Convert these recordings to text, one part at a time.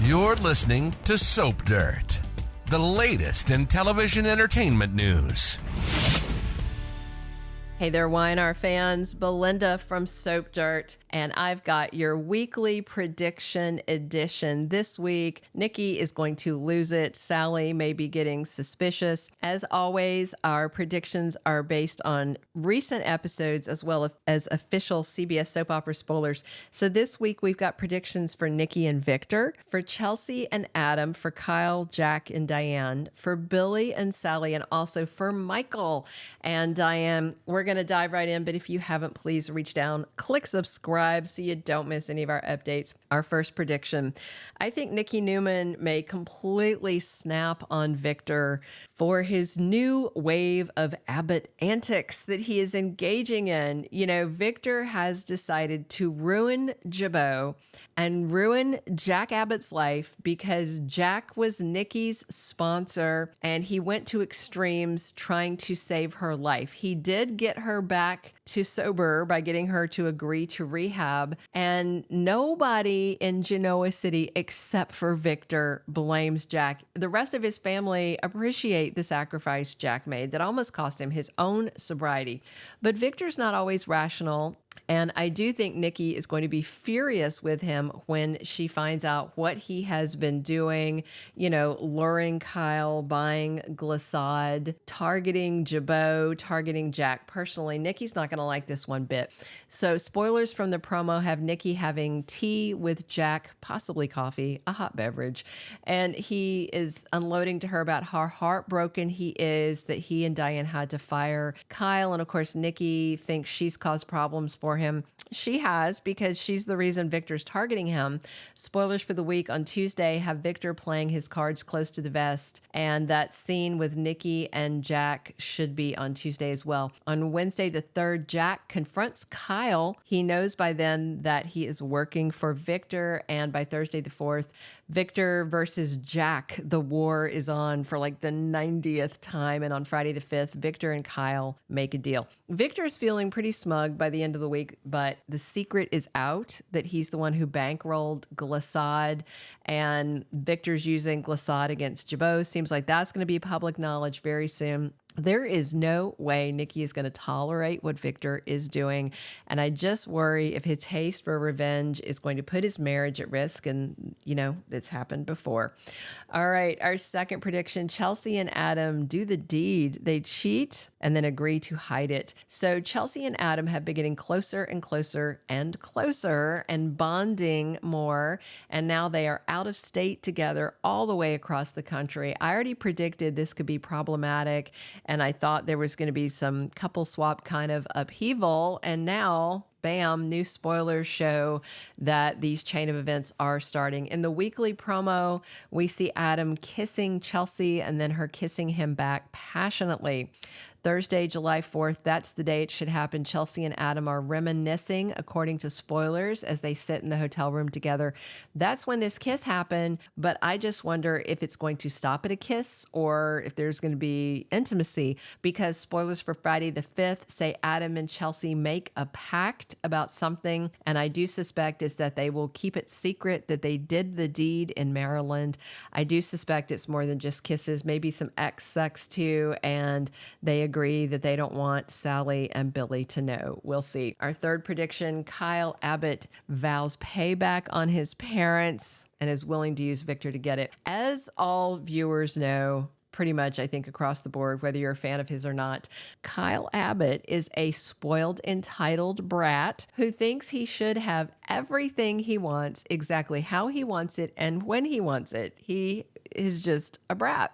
You're listening to Soap Dirt, the latest in television entertainment news. Hey there, Y&R fans. Belinda from Soap Dirt, and I've got your weekly prediction edition. This week, Nikki is going to lose it. Sally may be getting suspicious. As always, our predictions are based on recent episodes as well as official CBS soap opera spoilers. So this week, we've got predictions for Nikki and Victor, for Chelsea and Adam, for Kyle, Jack, and Diane, for Billy and Sally, and also for Michael and Diane. We're going to dive right in, but if you haven't, please reach down, click subscribe so you don't miss any of our updates. Our first prediction, I think Nikki Newman may completely snap on Victor for his new wave of Abbott antics that he is engaging in. You know, Victor has decided to ruin Jabot and ruin Jack Abbott's life because Jack was Nikki's sponsor and he went to extremes trying to save her life. He did get her back to sober by getting her to agree to rehab, and nobody in Genoa City except for Victor blames Jack. The rest of his family appreciate the sacrifice Jack made that almost cost him his own sobriety. But Victor's not always rational. And I do think Nikki is going to be furious with him when she finds out what he has been doing, you know, luring Kyle, buying Glaad, targeting Jabot, targeting Jack personally. Nikki's not going to like this one bit. So spoilers from the promo have Nikki having tea with Jack, possibly coffee, a hot beverage. And he is unloading to her about how heartbroken he is that he and Diane had to fire Kyle. And of course, Nikki thinks she's caused problems for him. She has, because she's the reason Victor's targeting him. Spoilers for the week on Tuesday have Victor playing his cards close to the vest, and that scene with Nikki and Jack should be on Tuesday as well. On Wednesday the 3rd, Jack confronts Kyle. He knows by then that he is working for Victor, and by Thursday the 4th, Victor versus Jack. The war is on for like the 90th time, and on Friday the 5th, Victor and Kyle make a deal. Victor's feeling pretty smug by the end of the week, but the secret is out that he's the one who bankrolled Glaad, and Victor's using Glaad against Jabot. Seems like that's going to be public knowledge very soon. There is no way Nikki is going to tolerate what Victor is doing. And I just worry if his taste for revenge is going to put his marriage at risk. And, you know, it's happened before. All right. Our second prediction, Chelsea and Adam do the deed. They cheat and then agree to hide it. So Chelsea and Adam have been getting closer and closer and closer and bonding more. And now they are out of state together all the way across the country. I already predicted this could be problematic. And I thought there was going to be some couple swap kind of upheaval. And now, bam, new spoilers show that these chain of events are starting. In the weekly promo, we see Adam kissing Chelsea and then her kissing him back passionately. Thursday, July 4th, that's the day it should happen. Chelsea and Adam are reminiscing, according to spoilers, as they sit in the hotel room together. That's when this kiss happened, but I just wonder if it's going to stop at a kiss or if there's going to be intimacy, because spoilers for Friday the 5th say Adam and Chelsea make a pact about something, and I do suspect is that they will keep it secret that they did the deed in Maryland. I do suspect it's more than just kisses, maybe some sex too, and they agree that they don't want Sally and Billy to know. We'll see. Our third prediction, Kyle Abbott vows payback on his parents and is willing to use Victor to get it. As all viewers know, pretty much, I think, across the board, whether you're a fan of his or not, Kyle Abbott is a spoiled, entitled brat who thinks he should have everything he wants, exactly how he wants it and when he wants it. He is just a brat.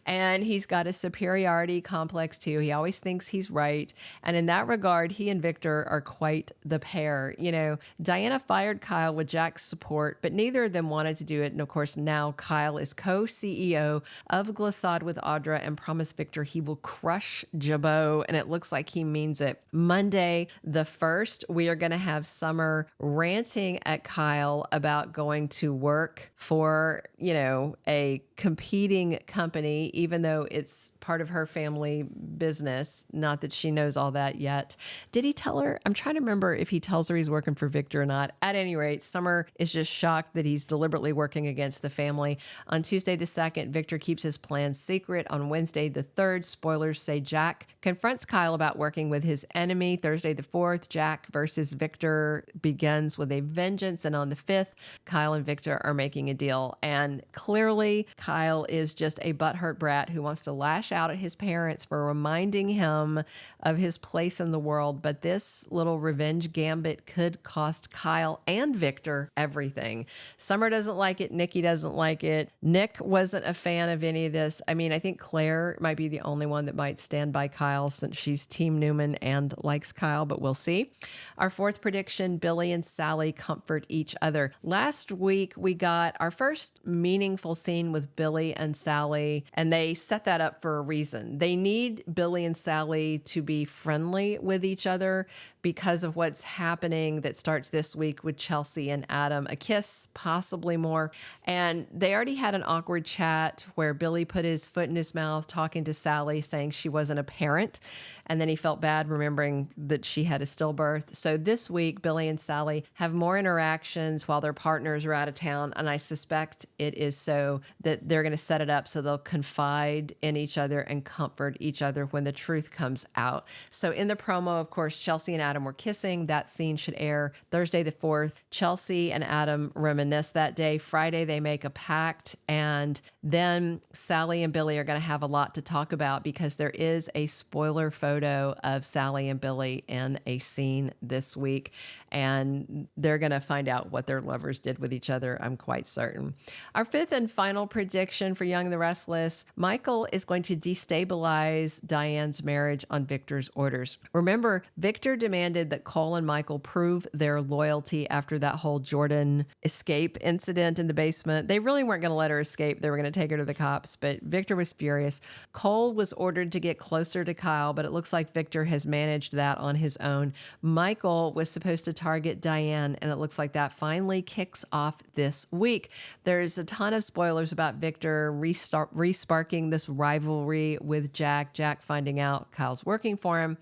And he's got a superiority complex too. He always thinks he's right. And in that regard, he and Victor are quite the pair. You know, Diana fired Kyle with Jack's support, but neither of them wanted to do it. And of course, now Kyle is co-CEO of Glaad with Audra and promised Victor he will crush Jabot. And it looks like he means it. Monday, the 1st, we are going to have Summer ranting at Kyle about going to work for, you know, a competing company, even though it's part of her family business. Not that she knows all that yet. Did he tell her? I'm trying to remember if he tells her he's working for Victor or not. At any rate, Summer is just shocked that he's deliberately working against the family. On Tuesday the 2nd, Victor keeps his plans secret. On Wednesday the 3rd, spoilers say Jack confronts Kyle about working with his enemy. Thursday the 4th, Jack versus Victor begins with a vengeance. And on the 5th, Kyle and Victor are making a deal. And clearly, Kyle is just a butthurt brat who wants to lash out at his parents for reminding him of his place in the world. But this little revenge gambit could cost Kyle and Victor everything. Summer doesn't like it. Nikki doesn't like it. Nick wasn't a fan of any of this. I mean, I think Claire might be the only one that might stand by Kyle since she's Team Newman and likes Kyle, but we'll see. Our 4th prediction, Billy and Sally comfort each other. Last week, we got our first meaningful scene with Billy and Sally, and they set that up for a reason. They need Billy and Sally to be friendly with each other because of what's happening that starts this week with Chelsea and Adam. A kiss, possibly more. And they already had an awkward chat where Billy put his foot in his mouth talking to Sally, saying she wasn't a parent. And then he felt bad remembering that she had a stillbirth. So this week, Billy and Sally have more interactions while their partners are out of town. And I suspect it is so that they're going to set it up so they'll confide in each other and comfort each other when the truth comes out. So in the promo, of course, Chelsea and Adam were kissing. That scene should air Thursday the 4th. Chelsea and Adam reminisce that day. Friday, they make a pact. And then Sally and Billy are going to have a lot to talk about because there is a spoiler photo of Sally and Billy in a scene this week, and they're going to find out what their lovers did with each other, I'm quite certain. Our 5th and final prediction for Young and the Restless, Michael is going to destabilize Diane's marriage on Victor's orders. Remember, Victor demanded that Cole and Michael prove their loyalty after that whole Jordan escape incident in the basement. They really weren't going to let her escape. They were going to take her to the cops, but Victor was furious. Cole was ordered to get closer to Kyle, but it looks like Victor has managed that on his own. Michael was supposed to target Diane, and it looks like that finally kicks off this week. There's a ton of spoilers about Victor resparking this rivalry with Jack. Jack finding out Kyle's working for him.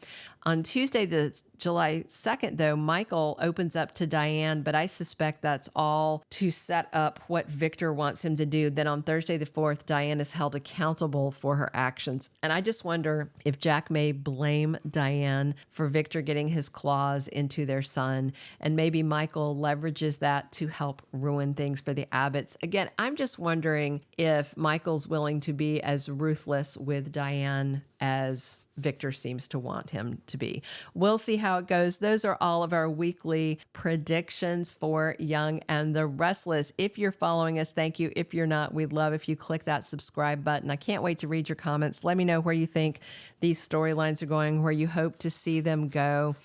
On Tuesday, the July 2nd, though, Michael opens up to Diane, but I suspect that's all to set up what Victor wants him to do. Then on Thursday, the 4th, Diane is held accountable for her actions. And I just wonder if Jack may blame Diane for Victor getting his claws into their son, and maybe Michael leverages that to help ruin things for the Abbotts. Again, I'm just wondering if Michael's willing to be as ruthless with Diane as Victor seems to want him to be. We'll see how it goes. Those are all of our weekly predictions for Young and the Restless. If you're following us, thank you. If you're not, we'd love if you click that subscribe button. I can't wait to read your comments. Let me know where you think these storylines are going, where you hope to see them go.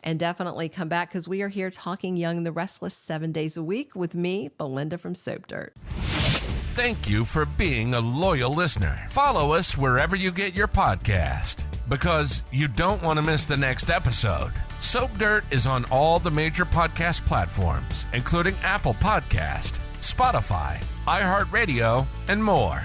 And definitely come back because we are here talking Young and the Restless 7 days a week with me, Belinda from Soap Dirt. Thank you for being a loyal listener. Follow us wherever you get your podcast, because you don't want to miss the next episode. Soap Dirt is on all the major podcast platforms, including Apple Podcast, Spotify, iHeartRadio, and more.